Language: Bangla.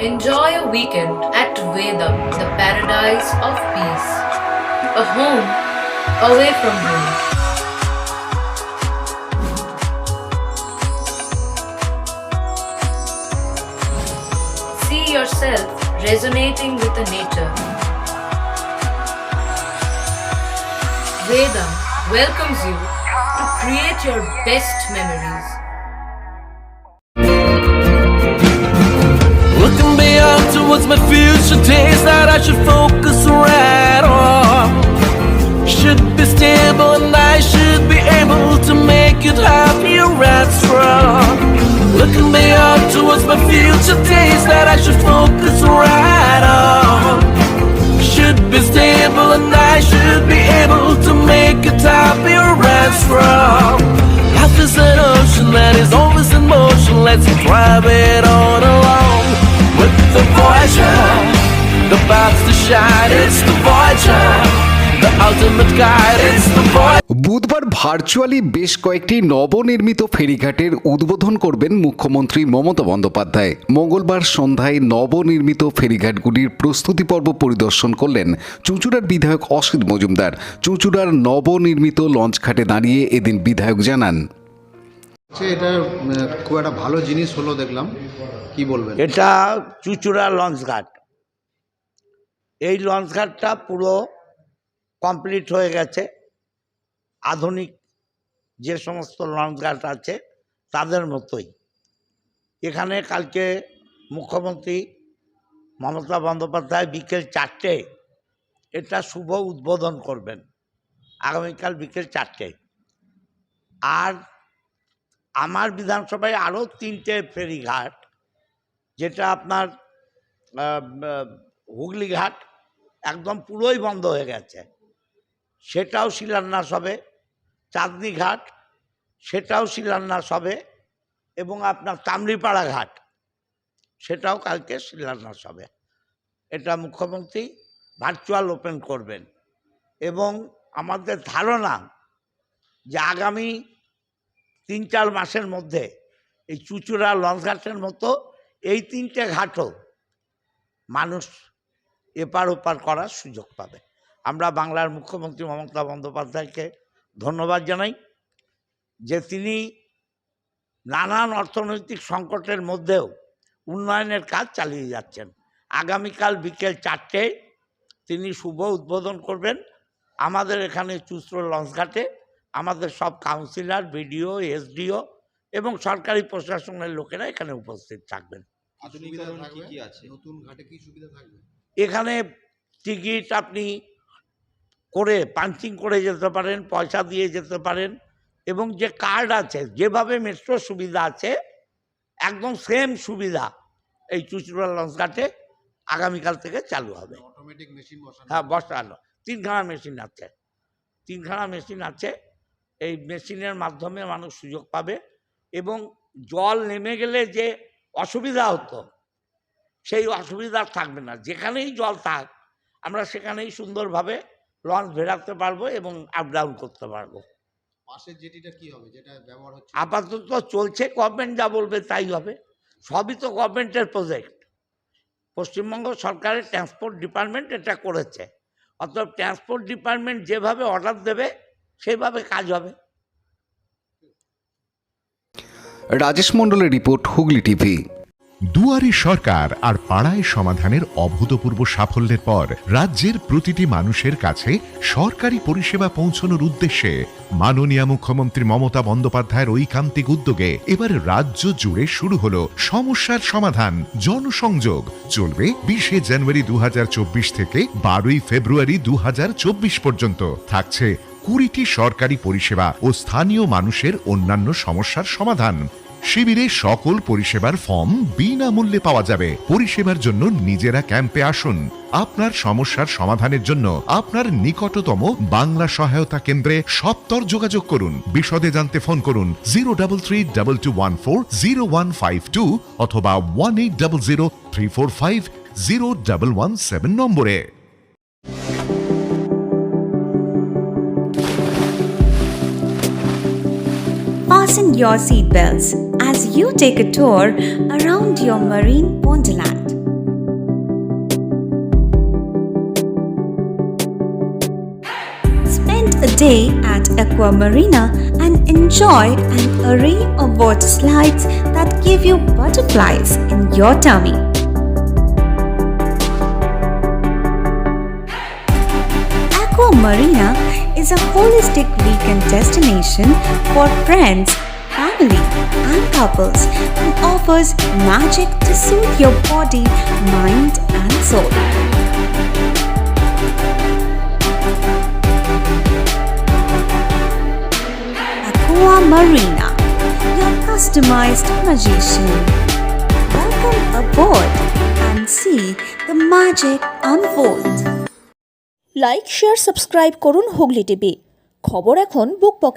Enjoy a weekend at Vedam, the paradise of peace. A home away from home. See yourself resonating with the nature. Vedam welcomes you to create your best memories. Looking beyond towards my future days that I should focus right on. Should be stable and I should be able to make it happier and strong. Looking beyond towards my future days that I should focus right on. Should be stable and I should be able to make it happier and strong. Life is an ocean that is always in motion. Let's drive it on along. With the Voyager, the path to shine, it's the Voyager, the ultimate guide, it's the Voyager. বুধবার ভার্চুয়ালি বেশ কয়েকটি নবনির্মিত ফেরিঘাটের উদ্বোধন করবেন মুখ্যমন্ত্রী মমতা বন্দ্যোপাধ্যায়। মঙ্গলবার সন্ধ্যায় নবনির্মিত ফেরিঘাটগুলির প্রস্তুতি পর্ব পরিদর্শন করলেন চুঁচুড়ার বিধায়ক অসিত মজুমদার। চুঁচুড়ার নবনির্মিত লঞ্চঘাটে দাঁড়িয়ে এদিন বিধায়ক জানান, এটা খুব একটা ভালো জিনিস হলো দেখলাম, কি বলবেন? এটা চুঁচুড়া লঞ্চঘাট। এই লঞ্চঘাটটা পুরো কমপ্লিট হয়ে গেছে। আধুনিক যে সমস্ত লঞ্চঘাট আছে তাদের মতোই এখানে কালকে মুখ্যমন্ত্রী মমতা বন্দ্যোপাধ্যায় বিকেল 4টে এটা শুভ উদ্বোধন করবেন, আগামীকাল বিকেল 4টে। আর আমার বিধানসভায় আরও 3টে ফেরিঘাট, যেটা আপনার হুগলি ঘাট একদম পুরোই বন্ধ হয়ে গেছে, সেটাও শিলান্যাস হবে। চাঁদনি ঘাট সেটাও শিলান্যাস হবে, এবং আপনার তামরিপাড়া ঘাট সেটাও কালকে শিলান্যাস হবে। এটা মুখ্যমন্ত্রী ভার্চুয়াল ওপেন করবেন, এবং আমাদের ধারণা যে আগামী 3-4 মাসের মধ্যে এই চুঁচুড়া লঞ্চঘাটের মতো এই 3টে ঘাটও মানুষ এপার ওপার করার সুযোগ পাবে। আমরা বাংলার মুখ্যমন্ত্রী মমতা বন্দ্যোপাধ্যায়কে ধন্যবাদ জানাই যে তিনি নানান অর্থনৈতিক সংকটের মধ্যেও উন্নয়নের কাজ চালিয়ে যাচ্ছেন। আগামীকাল বিকেল 4টে তিনি শুভ উদ্বোধন করবেন আমাদের এখানে চুঁচুড়া লঞ্চঘাটে। আমাদের সব কাউন্সিলর, বিডিও, এসডিও এবং সরকারি প্রশাসনের লোকেরা এখানে উপস্থিত থাকবেন। এখানে টিকিট আপনি করে পাঞ্চিং করে যেতে পারেন, পয়সা দিয়ে যেতে পারেন, এবং যে কার্ড আছে, যেভাবে মেট্রো সুবিধা আছে একদম সেম সুবিধা এই চুঁচুড়া লঞ্চঘাটে আগামীকাল থেকে চালু হবে। হ্যাঁ, বসানো 3খানা মেশিন আছে। এই মেশিনের মাধ্যমে মানুষ সুযোগ পাবে, এবং জল নেমে গেলে যে অসুবিধা হতো সেই অসুবিধা থাকবে না। যেখানেই জল থাক আমরা সেখানেই সুন্দরভাবে লঞ্চ ভেড়াতে পারবো এবং আপ ডাউন করতে পারবো। পাশের জেটিটা কি হবে, যেটা ব্যবহার হচ্ছে? আপাতত চলছে, গভর্নমেন্ট যা বলবে তাই হবে। সবই তো গভর্নমেন্টের প্রজেক্ট। পশ্চিমবঙ্গ সরকারের ট্রান্সপোর্ট ডিপার্টমেন্ট এটা করেছে, অতএব ট্রান্সপোর্ট ডিপার্টমেন্ট যেভাবে অর্ডার দেবে সেইভাবে কাজ হবে। রাজেশ মণ্ডলের রিপোর্ট, হুগলি টিভি। দুয়ারে সরকার আর পাড়ায় সমাধানের অভূতপূর্ব সাফল্যের পর রাজ্যের প্রতিটি মানুষের কাছে সরকারি পরিষেবা পৌঁছানোর উদ্দেশ্যে মাননীয় মুখ্যমন্ত্রী মমতা বন্দ্যোপাধ্যায়ের ঐকান্তিক উদ্যোগে এবার রাজ্য জুড়ে শুরু হলো সমস্যার সমাধান জনসংযোগ। চলবে 20শে জানুয়ারি 2024 থেকে 12ই ফেব্রুয়ারি 2024 পর্যন্ত। থাকছে 20টি সরকারি পরিষেবা ও স্থানীয় মানুষের অন্যান্য সমস্যার সমাধান। শিবিরে সকল পরিষেবার ফর্ম বিনামূল্যে পাওয়া যাবে। পরিষেবার জন্য নিজেরা ক্যাম্পে আসুন। আপনার সমস্যার সমাধানের জন্য আপনার নিকটতম বাংলা সহায়তা কেন্দ্রে সত্বর যোগাযোগ করুন। বিশদে জানতে ফোন করুন 0332140152 অথবা 1800345017 নম্বরে। Fasten your seatbelts as you take a tour around your marine wonderland. day at Aqua Marina and enjoy an array of water slides that give you butterflies in your tummy. Aqua Marina is a holistic weekend destination for friends, family, and couples and offers magic to soothe your body, mind, and soul. Aqua Marina, your customized magician. Welcome aboard and see the magic unfold. Like share subscribe করুন হুগলি টিভি। খবর এখন বুক পকেট।